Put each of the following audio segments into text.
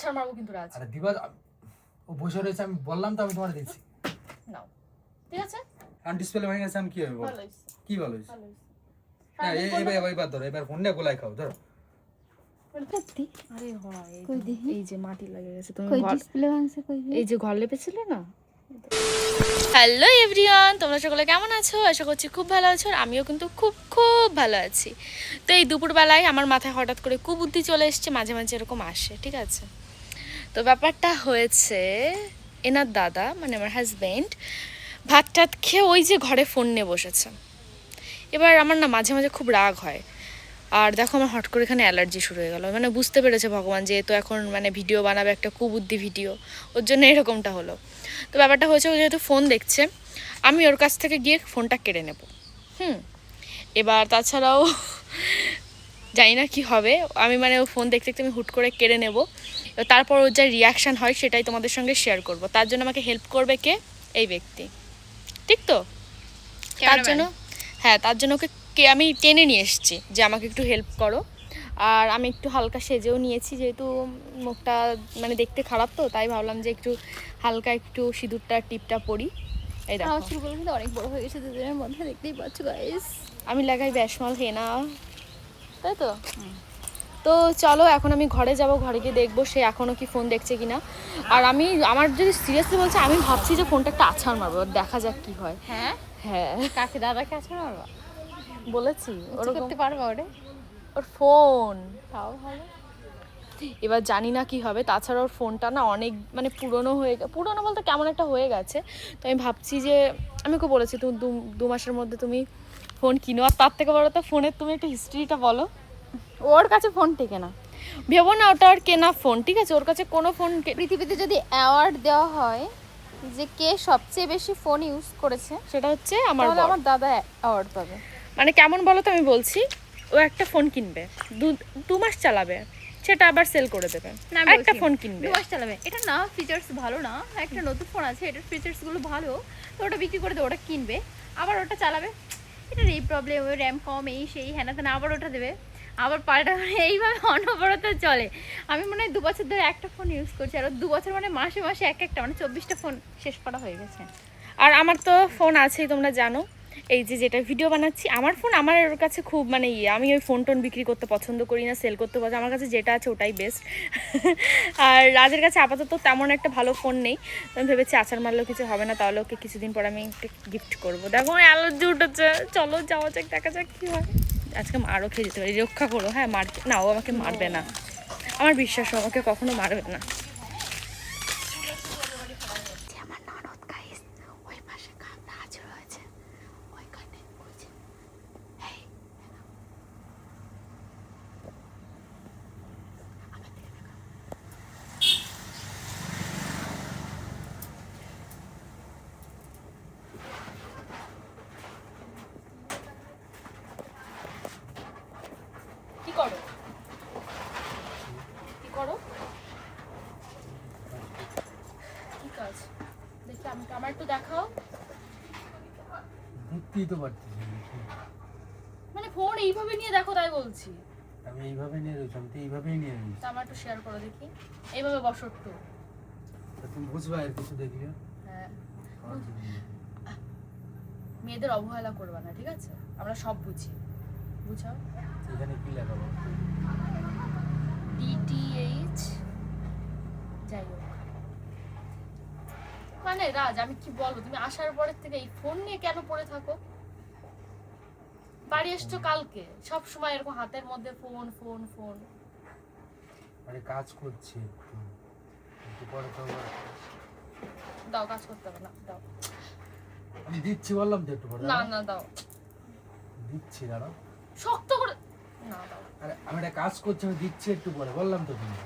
আছাড় মারবো কিন্তু রাজ। আরে দিবা ও বসে রয়েছে, আমি বললাম তো আমি তোমার দেখছি। নাও ঠিক আছে, আর ডিসপ্লে ভেঙে গেছে, আমি কি হবে বল? ভালো হইছে, কি ভালো হইছে? ভালো হইছে। হ্যাঁ এবার ধরো, এবার ফোনটা গোলাই খাও ধরো। আরে হয় এই যে মাটি লেগে গেছে, তুমি কই ডিসপ্লে ভাঙছে কই? এই যে ঘর লেপেছিলে না। হ্যালো এভরিওয়ান, তোমরা সকলে কেমন আছো? আশা করছি খুব ভালো আছো, আর আমিও কিন্তু খুব খুব ভালো আছি। তো এই দুপুরবেলায় আমার মাথায় হঠাৎ করে কুবুদ্ধি চলে এসছে, মাঝে মাঝে এরকম আসে, ঠিক আছে? তো ব্যাপারটা হয়েছে, এনার দাদা মানে আমার হাজব্যান্ড ভাত টাত খেয়ে ওই যে ঘরে ফোন নিয়ে বসেছে। এবার আমার না মাঝে মাঝে খুব রাগ হয়, আর দেখো আমার হট করে এখানে অ্যালার্জি শুরু হয়ে গেল। মানে বুঝতে পেরেছে ভগবান যে তো এখন মানে ভিডিও বানাবে একটা কুবুদ্ধি ভিডিও, ওর জন্য এরকমটা হলো। তো ব্যাপারটা হয়েছে, ও যেহেতু ফোন দেখছে, আমি ওর কাছ থেকে গিয়ে ফোনটা কেড়ে নেব। এবার তাছাড়াও জানি না কি হবে, আমি মানে ও ফোন দেখতে দেখতে আমি হুট করে কেড়ে নেব। তারপর ওর যা রিয়াকশান হয় সেটাই তোমাদের সঙ্গে শেয়ার করব। তার জন্য আমাকে হেল্প করবে কে? এই ব্যক্তি, ঠিক তো? তার জন্য তার জন্য ওকে আমি টেনে নিয়ে এসেছি যে আমাকে একটু হেল্প করো। আর আমি একটু হালকা সেজেও নিয়েছি, যেহেতু মুখটা মানে দেখতে খারাপ, তো তাই ভাবলাম যে একটু হালকা একটু সিঁদুরটা টিপটা পরি। এই দেখো আমার চুলগুলো কিন্তু অনেক বড় হয়ে গেছে দুদিনের মধ্যে, দেখতেই পাচ্ছ গাইস। আমি লাগাই বেশমাল হেনা, তাই তো? তো চলো এখন আমি ঘরে যাব, ঘরে গিয়ে দেখবো সে এখনও কি ফোন দেখছে কিনা। আর আমি আমার যদি সিরিয়াসলি বলছে, আমি ভাবছি যে ফোনটা একটা আছাড় মারবো, দেখা যাক কি হয়। হ্যাঁ হ্যাঁ কাকে দাদাকে আছে না বাবা বলেছি ওটা করতে পারবো ওরে, ওর ফোন। তাও ভালো। এবার জানি না কি হবে, তাছাড়া ওর ফোনটা না অনেক মানে পুরনো পুরনো বলতে কেমন একটা হয়ে গেছে। তো আমি ভাবছি যে আমি ওকে বলেছি তুমি দু মাসের মধ্যে তুমি ফোন কিনো, আর তার থেকে বড় তো ফোনের তুমি একটা হিস্ট্রিটা বলো। ওর কাছে ফোন টেকে না, ভেবো না ওটা আর কেনা ফোন, ঠিক আছে? ওর কাছে কোনো ফোন পৃথিবীতে যদি অ্যাওয়ার্ড দেওয়া হয় যে কে সবচেয়ে বেশি ফোন ইউজ করেছে, সেটা হচ্ছে আমার তাহলে বর। আমার দাদা অ্যাওয়ার্ড পাবে। মানে কেমন বলো তো, আমি বলছি ও একটা ফোন কিনবে, দু মাস চালাবে, সেটা আবার সেল করে দেবে, না একটা ফোন কিনবে। 2 মাস চালাবে, এটা না ফিচার্স ভালো না, একটা নতুন ফোন আছে এটার ফিচার্স গুলো ভালো, তো ওটা বিক্রি করে দেবে, ওটা কিনবে আবার ওটা চালাবে, এটার এই প্রবলেম, ওই র্যাম কম, এই সেই হ্যানা তেনা, আবার ওটা দেবে, আবার পাল্টা, এইভাবে অনবরত চলে। আমি মনে হয় 2 বছর ধরে একটা ফোন ইউজ করছি, আর 2 বছর মানে মাসে মাসে একটা মানে 24টা ফোন শেষ করা হয়ে গেছে। আর আমার তো ফোন আছেই, তোমরা জানো। এই যে যেটা ভিডিও বানাচ্ছি, আমার ফোন আমার ওর কাছে খুব মানে আমি ওই ফোন টোন বিক্রি করতে পছন্দ করি না, সেল করতে পছন্দ, আমার কাছে যেটা আছে ওটাই বেস্ট। আর রাজের কাছে আপাতত তেমন একটা ভালো ফোন নেই, আমি ভেবেছি আচার মারলেও কিছু হবে না, তাহলে ওকে কিছুদিন পর আমি একটা গিফট করবো। দেখো অ্যালার্জি উঠেছে, চলো যাওয়া যাক, দেখা যাক কী হয়। আজকে মারও খেয়ে যেতে পারি, রক্ষা করো। হ্যাঁ মারতে না, ও আমাকে মারবে না, আমার বিশ্বাস ও আমাকে কখনো মারবে না। আমার ননদ গাইস ওই পাশে কাজ রয়েছে, ওইখানে ওই যে এই কি করো কি করো কি কাজ দেখি, আমাকে আমার একটু দেখাও। দেখতেই তো পারছিস, মানে ফোন এইভাবে নিয়ে দেখো তাই বলছি। আমি এইভাবে নিয়ে রয়েছি, আমি তো এইভাবেই নিয়ে রয়েছি। তা আমার একটু শেয়ার করো দেখি, এইভাবে বসো একটু। তুমি বুঝবা আর কিছু দেখলে। হ্যাঁ, মেয়েদের অবহেলা করবা না, ঠিক আছে? আমরা সব বুঝি, বুঝাও। এখানে কি লাগাবো? DTH যাই হোক, মানে রাজ আমি কি বলবো, তুমি আসার পরের থেকে এই ফোন নিয়ে কেন পড়ে থাকো? বাড়ি এসছো কালকে, সব সময় এরকম হাতের মধ্যে ফোন ফোন ফোন। আরে কাজ করছি একটু পরে তো দাও, কাজ করতে হবে না, দাও। আমি দিচ্ছি বললাম তো, একটু পরে না না দাও, দিচ্ছি, দাঁড়াও। শক্ত করে না দাও। আরে আমি একটা কাজ করছি, আমি দিচ্ছি একটু পরে, বললাম তো তুমি।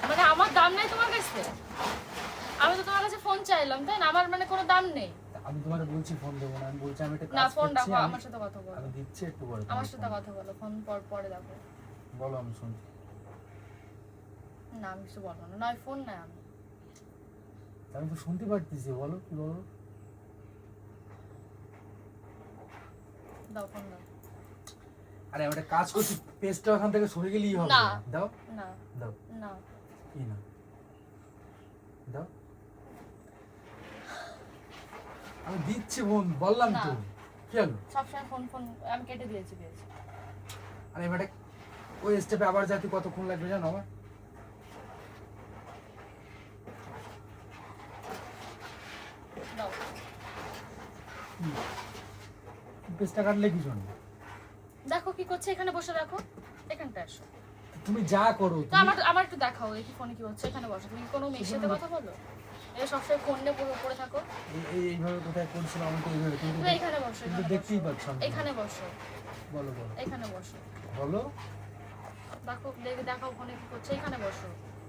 মানে আমার দাম নাই তোমার কাছে? আমি তো তোমার কাছে ফোন চাইলাম, তাই না? আমার মানে কোনো দাম নেই। আমি তোমারে বলছি ফোন দেবো না, আমি বলছি আমি একটা না কাজ ফোন করছি, রাখো, আমার সাথে কথা বলো। আমি দিচ্ছি একটু পরে। আমার সাথে কথা বলো, ফোন পরে দেখো। বলো, আমি শুনছি। না আমি কিছু বলবো না, নয় ফোন নাই আমি। আমি তো শুনতে পারতেছি, বলো কি বলো। দাও ফোন দাও। আরে আমি একটা কাজ করছি, পেজটা ওখান থেকে সরে গেলেই হবে। না। দাও না দাও। না কি না দাও, আমি দিচ্ছি বোন, বললাম তো। না। কি হলো? সবসময় ফোন ফোন আমি কেটে দিয়েছি। আরে এবারে ওই স্টেপে আবার যাতে কতক্ষণ লাগবে জানো আমার? দাও। পেস্টটা কাটলে কি জন্য? দেখো কি করছে, এখানে বসে দেখো, এখানটা আসো। তুমি যা করো তো আমার একটু দেখাও এই ফোনে কি হচ্ছে, এখানে বসো। তুমি কি কোনো মেয়ের সাথে কথা বলো? এটা সবসময় ফোন নিয়ে পড়ে থাকো। এইভাবে কোথায় করছিল আমি তো এইভাবে, কিন্তু তুমি এখানে বসো, কিন্তু এখানে দেখতেই বসো। পাচ্ছ আমি। এখানে বসো, বলো বলো এখানে বসো। বলো। দেখো দেখাও ফোনে কি করছে, এখানে বসো।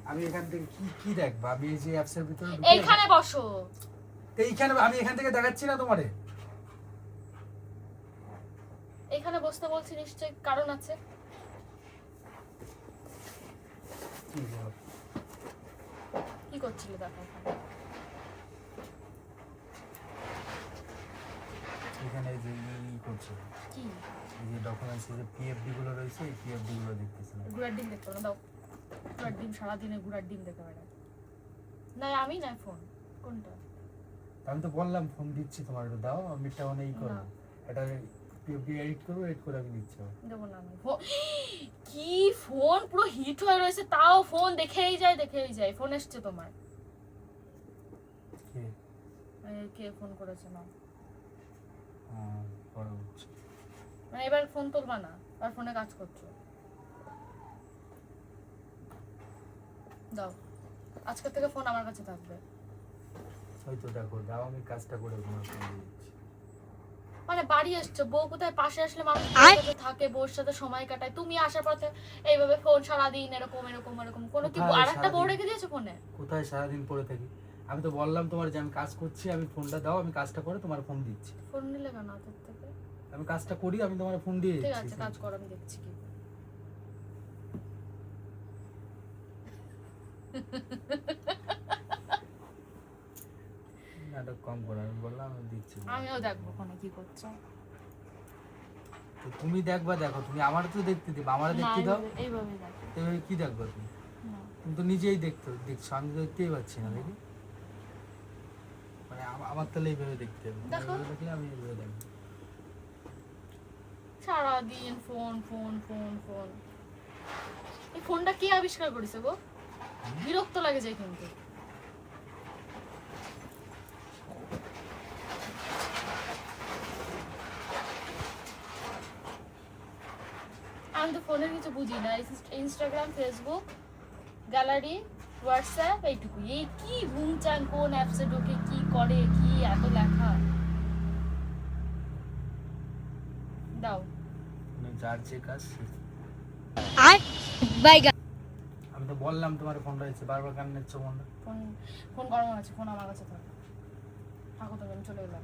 আমি এখান থেকে কি কি দেখবা? আমি এই যে অ্যাপসের ভিতরে এইখানে বসো। তো এইখানে আমি এখান থেকে দেখাচ্ছি না তোমারে? এখানে বসতে বলছি, নিশ্চয়ই কারণ আছে। কি বলো? কি করছিলে দেখো এখানে। এখানে এই যে করছে কি এই যে ডকুমেন্টস, যে পিএফডি গুলো রয়েছে, এই পিএফডি গুলো দেখতেছিলাম। গুড়ার ডিম দেখতে না, দাও। গুড়ার ডিম সারাদিনে গুড়ার ডিম দেখে বেড়ায়। না আমি না ফোন কোনটা? আমি তো বললাম ফোন দিচ্ছি তোমার, একটু দাও, আমি একটা অনেক করব। না। এটা পিএফডি এডিট করব, এডিট করে আমি দিচ্ছি। দেবো না আমি। কি ফোন পুরো হিট হয়ে রয়েছে, তাও ফোন দেখেই যায়। ফোন এসছে তোমার? কে? কে ফোন করেছে? না পরে হচ্ছে। মানে এবার ফোন তুলবা না, আর ফোনে কাজ করছো। দাও, আজকের থেকে ফোন আমার কাছে থাকবে। হয়তো দেখো, দাও, আমি কাজটা করে তোমার ফোন দিচ্ছি। মানে বাড়ি আসছো, বউ কোথায় পাশে আসলে মানুষ বউর সাথে থাকে, বউর সাথে সময় কাটায়। তুমি আসার পথে এইভাবে ফোন সারাদিন এরকম এরকম এরকম। কোনো কি কোথায় আর একটা বউ সারাদিন? রেখে দিয়েছো ফোনে? কোথায় সারাদিন পড়ে থাকি? আমি তো বললাম তোমার যে আমি কাজ করছি, আমি ফোনটা দাও, আমি কাজটা করে তোমার ফোন দিচ্ছি। ফোন নিলে কেন হাতের থেকে? আমি কাজটা করি, আমি তোমার ফোন দিয়ে ঠিক দিচ্ছি। আছে, কাজ করো, আমি দেখছি কি। নাটক কম করো, আমি বললাম আমি দিচ্ছি। আমিও দেখবো ফোনে কি করছো। তো তুমি দেখবা, দেখো, তুমি আমার তো দেখতে দিবা, আমারে না, দেখতে দাও। এইভাবেই দেখো। এভাবে কি দেখবা তুমি? না। তুমি তো নিজেই দেখছো, আমি তো দেখতেই পাচ্ছি না। দেখি মানে আমার তাহলে এইভাবে দেখতে হবে। তুমি দেখো। এইভাবে দেখলে আমি এইভাবে দেখবো। সারাদিন ফোন ফোন ফোন ফোন। এই ফোনটা কে আবিষ্কার করেছে গো? বিরক্ত লাগে যায় কিন্তু। আমি তো ফোনের কিছু বুঝি না। ইনস্টাগ্রাম, ফেসবুক, গ্যালারি, হোয়াটসঅ্যাপ, এইটুকু। এই কি ঘুমচান, কোন অ্যাপসে ঢোকে, কি করে, কি এত লেখা। দাও। মানে যার যে কাজ আমি তো বললাম তোমার ফোন রয়েছে, বারবার কান নিচ্ছ ফোনটা। ফোন ফোন গরম আছে, ফোন আমার কাছে থাকো। থাকো তুমি, আমি চলে গেলাম।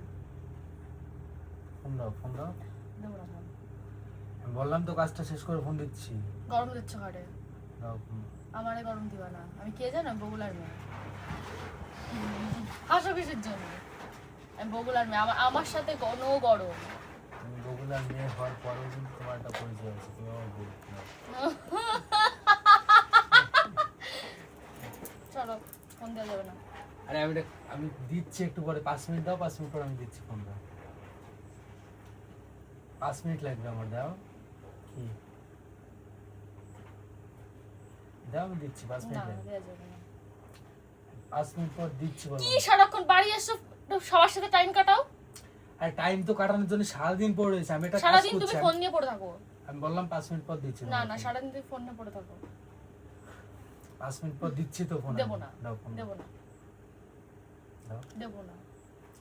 ফোন দাও, ফোন দাও। দেবো না ফোন। আমি বললাম তো কাজটা শেষ করে ফোন দিচ্ছি। গরম দিচ্ছ ঘরে। দাও ফোন। আমারে গরম দিবা না। আমি কে জানো? বগুলার মেয়ে। হাসো কিসের জন্য? আমি বগুলার মেয়ে, আমার সাথে কোনো গরম। তুমি বগুলার মেয়ে হওয়ার পরেও কিন্তু তোমার একটা পরিচয় আছে, তুমি আমার বউ। চলো, ফোন দেওয়া যাবে না। আরে আমি দিচ্ছি একটু পরে, 5 মিনিট দাও, 5 মিনিট পরে আমি দিচ্ছি ফোনটা। 5 মিনিট লাগবে আমার, দাও। কি দাও, আমি দিচ্ছি, 5 না, মিনিট লাগবে। দেওয়া যাবে না। 5 মিনিট পর দিচ্ছি বলো। কি সারাক্ষণ বাড়ি এসছো, সবার সাথে টাইম কাটাও? আর টাইম তো কাটানোর জন্য সারাদিন পড়ে রয়েছে, আমি এটা কাজ সারাদিন তুমি করছি। ফোন নিয়ে পড়ে থাকো। আমি বললাম 5 মিনিট পর দিচ্ছি। না না, সারাদিন তুমি ফোন নিয়ে পড়ে থাকো। 5 মিনিট পর দিচ্ছি তো ফোন। দেবো না, দাও ফোন। দেবো না, দাও। দেবো না,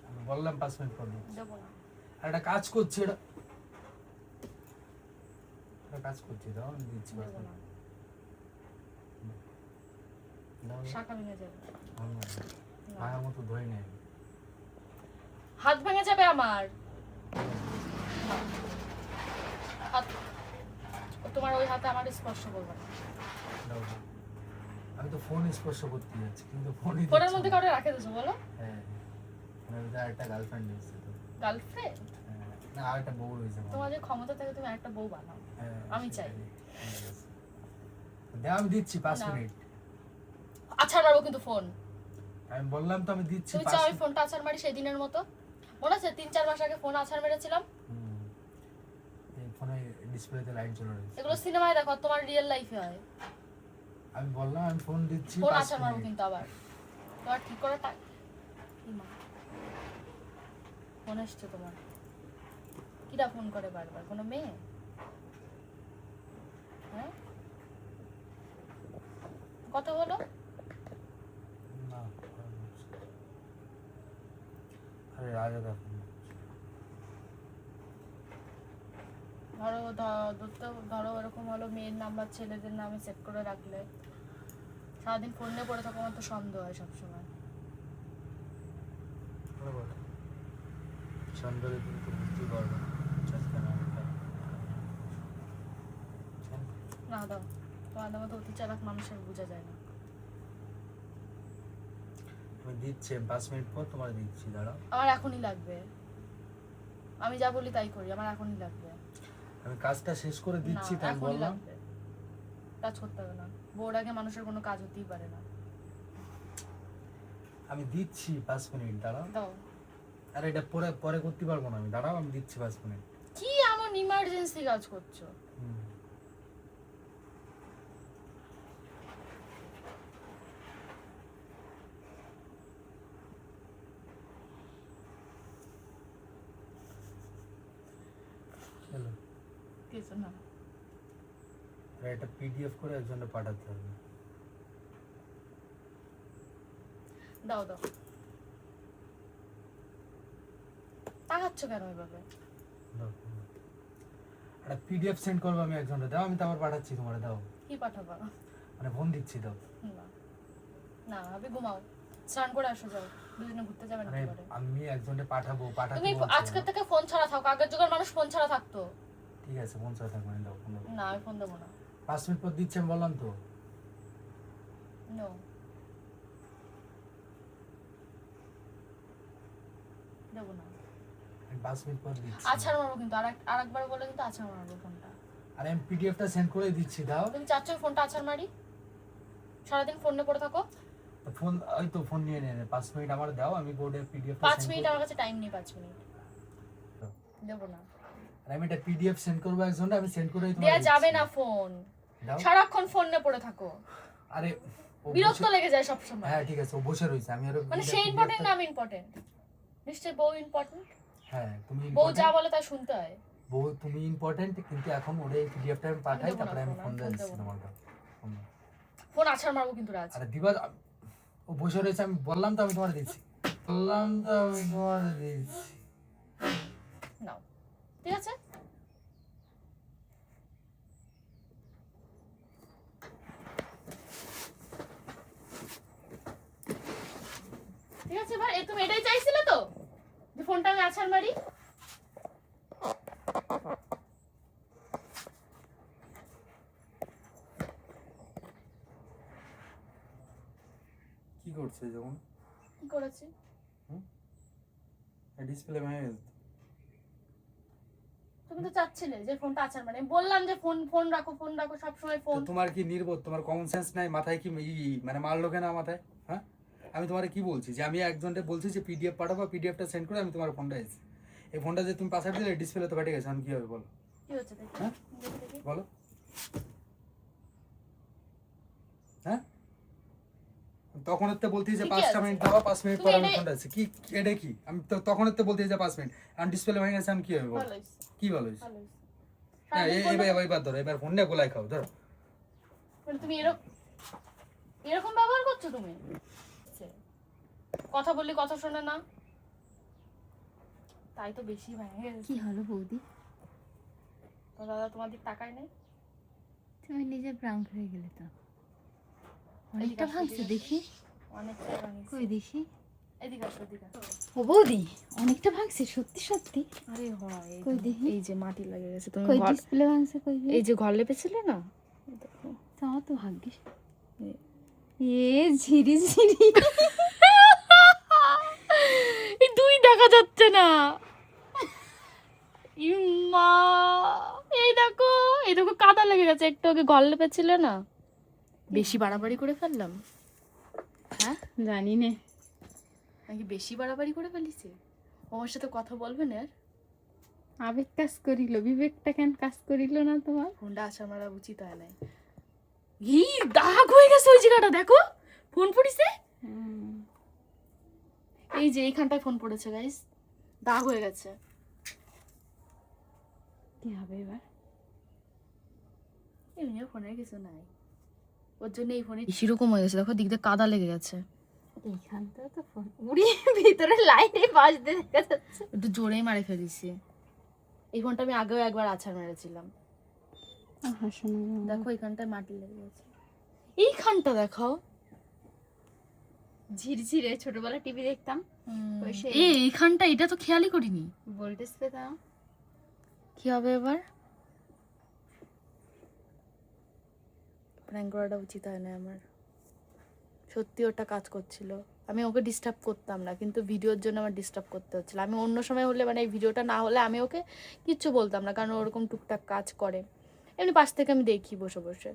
আমি বললাম 5 মিনিট পর দিচ্ছি। দেবো না। আর একটা কাজ করছি, এটা কাজ করছি, দাও, আমি দিচ্ছি। দেবো না। দাও। শাখা ভেঙে যাবে। ভাঙার মতো ধরে নেই। হাত ভেঙে যাবে আমার। হাত, তোমার ওই হাতে আমার স্পর্শ করবে না। দাও, দাও। আমি তো ফোন স্পর্শ করতে যাচ্ছি, কিন্তু ফোনই ফোনের মধ্যে কাউকে রাখে দিছো বলো? হ্যাঁ, ফোনের ভিতরে আরেকটা গার্লফ্রেন্ড রয়েছে তো। গার্লফ্রেন্ড? হ্যাঁ, না আরেকটা বউ রয়েছে আমার। তোমার যে ক্ষমতা থাকে তুমি একটা বউ বানাও। হ্যাঁ, আমি চাই। সেটাই। ঠিক আছে। দাও, আমি দিচ্ছি 5 না। মিনিট। আছাড় মারবো কিন্তু ফোন। আমি বললাম তো আমি দিচ্ছি তুমি 5 চাও আমি ফোনটা আছাড় মারি সেই দিনের মতো? মনে আছে 3-4 মাস আগে ফোন আছাড় মেরেছিলাম? এই ফোনে ডিসপ্লেতে লাইট জ্বলে রয়েছে। এগুলো সিনেমায় দেখো, তোমার রিয়েল লাইফে হয়। আমি বললাম আমি ফোন দিচ্ছি ফোন 5 আছাড় মারবো মিনিট। কিন্তু আবার। তোমার ঠিক করে ফোন এসছে তোমার। কিরা ফোন করে বারবার? কোনো মেয়ে? হ্যাঁ, কথা বলো। না, আরে রাজা দেখো। ধরো এরকম হলো, মেয়ের নাম্বার ছেলেদের নামে সেট করে রাখলে সারাদিন ফোন নিয়ে পড়ে থাকো, আমার তো সন্দেহ হয় সবসময়। সন্ধ্যে কিন্তু বুঝতে পারবো না দাও, তোমার মতো অতি চালাক মানুষের বোঝা যায় না। আমি দিচ্ছি 5 মিনিট পর তোমার দিচ্ছি, দাঁড়াও। আমার এখনই লাগবে, আমি যা বলি তাই করি, আমার এখনই লাগবে। আমি কাজটা শেষ করে দিচ্ছি না, তাই এখনই বললাম। লাগবে। কাজ করতে হবে না, বউর আগে মানুষের কোনো কাজ হতেই পারে না। আমি দিচ্ছি 5 মিনিট, দাঁড়াও। দাও। আরে এটা পরে পরে করতে পারবো না আমি, দাঁড়াও আমি দিচ্ছি 5 মিনিট। কি এমন ইমার্জেন্সি কাজ করছো? চলো, কিছু না। আর এটা পিডিএফ করে একজনে পাঠাতে হবে। দাও দাও। তাকাচ্ছ কেন ওইভাবে? দাও। একটা পিডিএফ সেন্ড করবো আমি একজনে, দাও আমি তারপর পাঠাচ্ছি তোমার, দাও। কি পাঠাবা? মানে ফোন দিচ্ছি, দাও। না না, আমি ঘুমাও, স্নান করে আসো, যাও। দুদিনে ঘুরতে যাবেন আরে কি করে? আমি একজনে পাঠাবো, পাঠাতে তুমি বলছি আজকে আমি। থেকে ফোন ছাড়া থাকো, আগের যুগের মানুষ ফোন ছাড়া থাকতো। ঠিক আছে, ফোন ছাড়া থাকবে না, দাও ফোন দাও। না, আমি ফোন দেবো না। 5 মিনিট পর দিচ্ছি আমি বললাম তো। নো, দেবো না। আমি 5 মিনিট পর দিচ্ছি। আছাড় মারবো কিন্তু, আরেকবার বলে কিন্তু আছাড় মারবো ফোনটা। আরে আমি পিডিএফটা সেন্ড করে দিচ্ছি, দাও। তুমি চাচ্ছ আমি ফোনটা আছাড় মারি? সারাদিন ফোন নিয়ে পড়ে থাকো। ফোন ওই তো ফোন নিয়ে নে 5 মিনিট আমার দাও, আমি বোর্ডে পিডিএফটা 5 মিনিট আমার কাছে টাইম নেই, 5 মিনিট দেবো না। আর আমি এটা পিডিএফ সেন্ড করব একজনে, আমি সেন্ড করেই তোমার দেয়া যাবে না ফোন, দাও। সারাক্ষণ ফোন নিয়ে পড়ে থাকো, আরে ও বিরক্ত বসে- লেগে যায় সব সময়। হ্যাঁ ঠিক আছে, ও বসে রইছে, আমি আর মানে সে ইম্পর্টেন্ট না আমি ইম্পর্টেন্ট? নিশ্চয়ই বউ ইম্পর্টেন্ট। হ্যাঁ তুমি বউ যা ইম্পর্টেন্ট, বলে তা শুনতে হয়। বউ তুমি ইম্পর্টেন্ট, কিন্তু এখন ওরে এই পিডিএফটা আমি পাঠাই, দেবো না তারপরে আমি ফোন, ফোন আমি ফোন দিচ্ছি দেবো না। তোমাকে। ফোন দাও। ফোন আছাড় মারবো কিন্তু রাজ। আরে দিবা, ও বসে রয়েছে, আমি বললাম তো আমি তোমার দিচ্ছি, বললাম তো আমি তোমার দিচ্ছি। নাও, ঠিক আছে। ঠিক আছে, এবার তুমি এটাই চাইছিলে তো, যে ফোনটা আমি আছাড় মারি? কি করছে যখন কি করেছি? ডিসপ্লে ভেঙে গেছে? তুমি তো চাচ্ছিলে যে ফোনটা আছাড় মারি, আমি বললাম যে ফোন ফোন রাখো, ফোন রাখো, সবসময় ফোন। তো তোমার কি নির্বোধ, তোমার কমন সেন্স নাই মাথায়? কি মানে মারলো কেন মাথায়? হ্যাঁ, আমি তোমারে কি বলছি যে আমি একজনকে বলছি যে পিডিএফ পাঠাবো, পিডিএফটা সেন্ড করে আমি তোমার ফোনটা এসেছি, এই ফোনটা যে তুমি পাসওয়ার্ড দিলে ডিসপ্লে তো ফেটে গেছে, আমি কি হবে বলো? কি হচ্ছে দেখি, হ্যাঁ? দেখি দেখি। বলো। হ্যাঁ, তখন এতে বলতে যে ঠিকই 5টা আছে। মিনিট দাও, 5 মিনিট তুমি পর আমি এটাই- ফোনটা আছে কি এটা কি? আমি তো তখন এতে বলতে যে 5 মিনিট, আর ডিসপ্লে ভেঙে গেছে, আমি কি হবে বলো? ভালো হয়েছে, কি ভালো হয়েছে? ভালো হয়েছে। হ্যাঁ, সারাদিন ফোনটা- এবার ধরো, এবার ফোন নিয়ে গোলায় খাও, ধরো। মানে তুমি এরকম ব্যবহার করছো তুমি? কথা বললি কথা শোনে না, তাই তো বেশি ভেঙে গেছে। কি হলো বৌদি? তো দাদা তোমার দিক তাকায় নাই? তুমি নিজে প্রাঙ্ক হয়ে গেলে তো। এদিকে অনেকটা আসো, ভাঙছে এদিকে দেখি। অনেকটা ভাঙিয়েছে। কই দেখি। এদিকে আসো, এদিকে আসো। ও বৌদি অনেকটা ভাঙছে সত্যি সত্যি। আরে হয়, এই কই তো, দেখি। এই যে মাটি লেগে গেছে। তুমি কই ঘর, ডিসপ্লে ভাঙছে কই? এই যে ঘর লেপেছিলে না, দেখো। তাও তো ভাগ্যিস। এ ঝিরি ঝিরি। এই দুই দেখা যাচ্ছে না। ইম্মা, এই দেখো কাদা লেগে গেছে একটু আগে, ঘর লেপেছিলে না? বেশি বাড়াবাড়ি করে ফেললাম। জানি না, নাকি বেশি বাড়াবাড়ি করে ফেলিছে? ও আমার সাথে কথা বলবে না আর? আবেগ কাজ করিল, বিবেকটা কেন কাজ করিল না তোমার? ফোনটা আসার মারা উচিত হয় নাই। দাগ হয়ে গেছে ওই জায়গাটা, দেখো ফোন পড়িছে। এই যে এইখানটায় ফোন পড়েছে গাইস, দাগ হয়ে গেছে। কি হবে এবার? এমনি ফোনের কিছু নাই, ওর জন্য এই ফোনে সেরকম হয়ে গেছে, দেখো দিক দিয়ে কাদা লেগে গেছে। এইখানটা তো ফোন উড়ি ভিতরে লাইনে বাজতে দেখা যাচ্ছে। একটু জোরেই মারে ফেলিছি। এই ফোনটা আমি আগেও একবার আছাড় মেরেছিলাম। দেখো এইখানটায় মাটি লেগে গেছে, এইখানটা দেখাও। ঝিরঝিরে ছোটবেলা টিভি দেখতাম, ওই সেই এইখানটা, এটা তো খেয়ালই করিনি। ভোল্টেজ পেতাম। কি হবে এবার? প্র্যাঙ্ক করাটা উচিত হয় না আমার। সত্যি ওটা কাজ করছিল, আমি ওকে ডিস্টার্ব করতাম না, কিন্তু ভিডিওর জন্য আমার ডিস্টার্ব করতে হচ্ছিল। আমি অন্য সময় হলে, মানে এই ভিডিওটা না হলে আমি ওকে কিচ্ছু বলতাম না, কারণ ওরকম টুকটাক কাজ করে, এমনি পাশ থেকে আমি দেখি বসে বসে।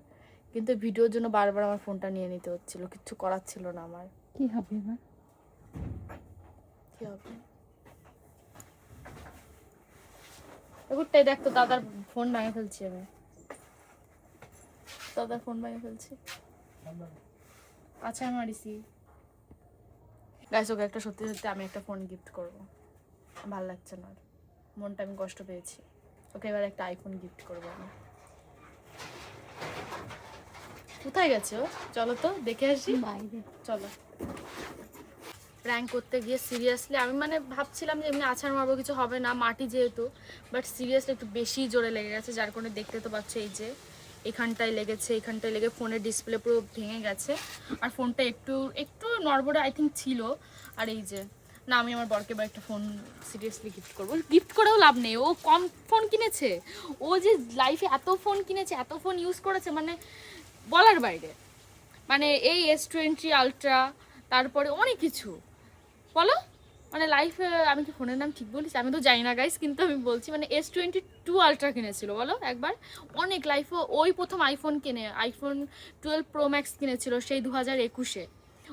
কিন্তু ভিডিওর জন্য বারবার আমার ফোনটা নিয়ে নিতে হচ্ছিল, কিচ্ছু করার ছিল না আমার। কি হবে এবার? কি হবে? এগুলোটাই দেখ তো, দাদার ফোন ভেঙে ফেলছি আমি, দাদার ফোন ভেঙে ফেলছি। আচ্ছা মারিসি গাইস, ওকে একটা সত্যি সত্যি আমি একটা ফোন গিফট করব। ভালো লাগছে না আর, মনটা আমি কষ্ট পেয়েছি। ওকে এবার একটা আইফোন গিফট করবো আমি। কোথায় গেছে ও? চলো তো দেখে আসি। বাইরে চলো। প্র্যাঙ্ক করতে গিয়ে সিরিয়াসলি আমি মানে ভাবছিলাম যে এমনি আছাড় মারবো, কিছু হবে না, মাটি যেহেতু, বাট সিরিয়াসলি একটু বেশি জোরে লেগে গেছে, যার কারণে দেখতে তো পাচ্ছ এই যে এখানটায় লেগেছে, এখানটায় লেগে ফোনের ডিসপ্লে পুরো ভেঙে গেছে। আর ফোনটা একটু একটু নড়বড়ে আই থিঙ্ক ছিল। আর এই যে না, আমি আমার বরকে এবার একটা ফোন সিরিয়াসলি গিফট করবো। গিফট করেও লাভ নেই, ও কম ফোন কিনেছে, ও যে লাইফে এত ফোন কিনেছে, এত ফোন ইউজ করেছে, মানে বলার বাইরে। মানে এই S20 আলট্রা, তারপরে অনেক কিছু, বলো মানে লাইফে আমি কি ফোনের নাম ঠিক বলিস? আমি তো জানি না গাইস, কিন্তু আমি বলছি মানে S22 আলট্রা কিনেছিল বলো একবার। অনেক লাইফে ওই প্রথম আইফোন কিনে, আইফোন 12 প্রো ম্যাক্স কিনেছিল সেই 2021-এ।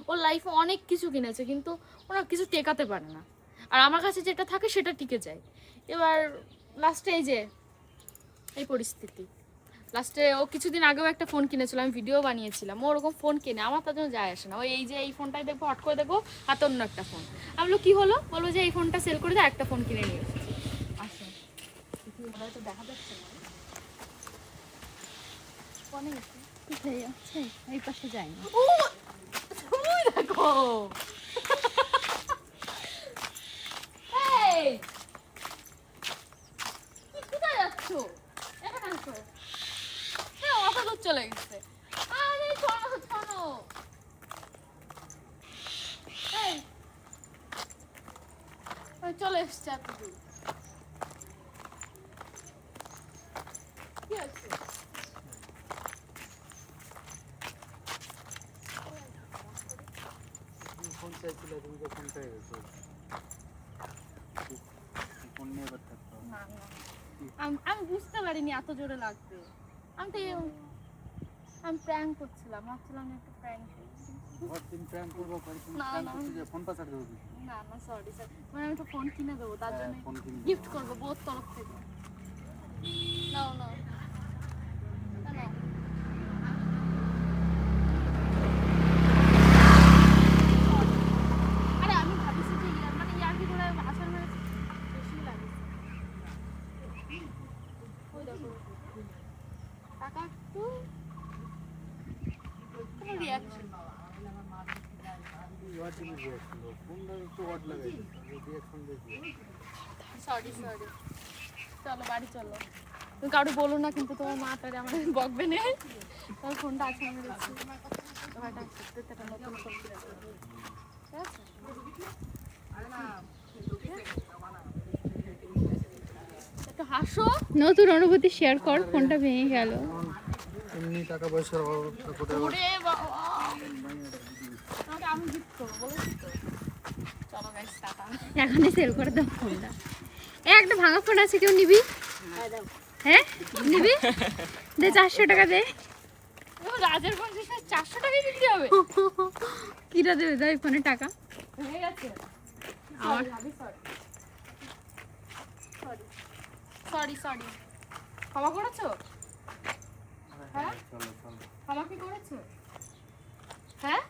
ওর লাইফে অনেক কিছু কিনেছে, কিন্তু ওরা কিছু টেকাতে পারে না। আর আমার কাছে যেটা থাকে সেটা টিকে যায়। এবার লাস্টে এই যে এই পরিস্থিতি। লাস্টে ও কিছুদিন আগেও একটা ফোন কিনেছিল, আমি ভিডিও বানিয়েছিলাম। ও ওরকম ফোন কিনে, আমার তার জন্য যায় আসে না। ওই এই যে এই ফোনটাই দেখবো, হট করে দেখবো হাতে অন্য একটা ফোন। আমি বললো কি হলো, বলবো যে এই ফোনটা সেল করে দেয়, একটা ফোন কিনে নিয়ে এসেছি। আসো, তো দেখা যাচ্ছে না ফোনে গেছে। কোথায় যাচ্ছে? এই পাশে যাই না। ও তুমি দেখো, এই কি কোথায় যাচ্ছ? এখানে আসো। হ্যাঁ, অত দূর চলে গেছে। আরে শোনো শোনো, এই ওই চলে এসছে এত দূর। কি আছে? ফোন চাইছিল, তুমি তো ফোন পেয়ে গেছো। ফোন নিয়ে এবার থাকতে হবে। না না, আমি বুঝতে পারিনি এত জোরে লাগবে। আমি তো আমি প্র্যাঙ্ক করছিলাম, ভাবছিলাম একটু প্র্যাঙ্ক করি। ঘর দিন প্র্যাঙ্ক করবো, ঘর দিন না, প্র্যাঙ্ক না। করতে গিয়ে ফোন পাচার দেবো। না না সরি স্যার, মানে আমি একটা ফোন কিনে দেবো, তার হ্যাঁ, জন্য ফোন কিনে দেবো। গিফট করবো বোর তরফ থেকে। নাও নাও নাও। আরে আমি ভাবিছি যে মানে ইয়ার্কি করে আসার মেরেছি, বেশি লাগে। ওই দেখো টাকা একটু কোনো রিয়াকশন। সরি সরি, চলো বাড়ি চলো। তুমি কাউকে বলো না কিন্তু, তোমার মা তারে আমাদের বকবে না। তোমার ফোনটা আছে আমি দিচ্ছি, তোমারটা একটা নতুন ফোন কিনে দেবো, ঠিক আছে? একটু হাসো। নতুন অনুভূতি শেয়ার কর, ফোনটা ভেঙে গেল। এমনি টাকা পয়সার অভাব কোথায়? ওরে বাবা, তোমাকে আমি গিফট করবো বলেছি তো। চলো গাইস টাটা। এখনই সেল করে দাও ফোনটা। একটা ভাঙা ফোন আছে, কেউ নিবি? হ্যাঁ নিবি? দে 400 টাকা দে। ও রাজের ফোন 400 টাকায় বিক্রি হবে? কি দিদিটা দেবে তাই ফোনে টাকা হয়ে গেছে আমার আমি সরি সরি সরি ক্ষমা করেছো? হ্যাঁ চলো চলো। ক্ষমা কি করেছো? হ্যাঁ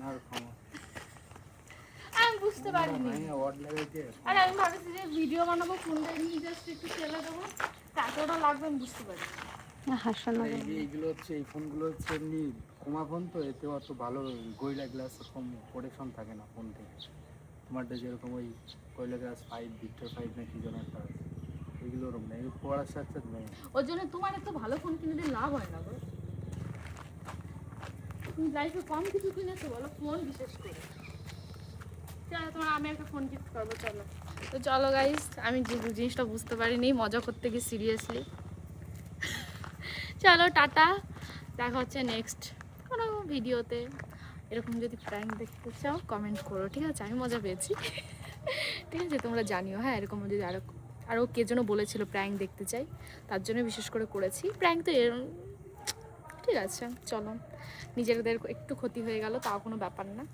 আর ক্ষমা। আমি বুঝতে পারিনি। ওয়ার্ড লাগাই দিয়ে আরে আমি ভাবছি যে ভিডিও বানাবো ফোনটা নিয়ে জাস্ট একটু ফেলে দেবো এতটা লাগবে আমি বুঝতে পারি হাসানো এইগুলো হচ্ছে এই ফোনগুলো হচ্ছে এমনি কমা ফোন, তো এতে অত ভালো গরিলা গ্লাস এরকম প্রোটেকশন থাকে না ফোন থেকে। তোমারটা যেরকম ওই গরিলা গ্লাস 5 ভিক্টর 5 না কি যেন একটা আছে, এগুলো ওরকম নেই, পড়ার সাথে সাথে নেই। ওর জন্য তোমার এত ভালো ফোন কিনে দিয়ে লাভ হয় না গো। তুমি লাইফে কম কিছু কিনেছো বলো, ফোন বিশেষ করে। চলো তোমার আমি একটা ফোন গিফট করবো, চলো। তো চলো গাইস, আমি জিনিসটা বুঝতে পারিনি, মজা করতে গিয়ে সিরিয়াসলি। চলো টাটা, দেখা হচ্ছে নেক্সট কোনো ভিডিওতে। এরকম যদি প্র্যাঙ্ক দেখতে চাও কমেন্ট করো, ঠিক আছে? আমি মজা পেয়েছি, ঠিক আছে? তোমরা জানিও, হ্যাঁ, এরকম যদি আরও কে যেন বলেছিল প্র্যাঙ্ক দেখতে চাই, তার জন্য বিশেষ করে করেছি প্র্যাঙ্ক। তো ঠিক আছে, চলো, নিজেদের একটু ক্ষতি হয়ে গেল, তাও কোনো ব্যাপার না।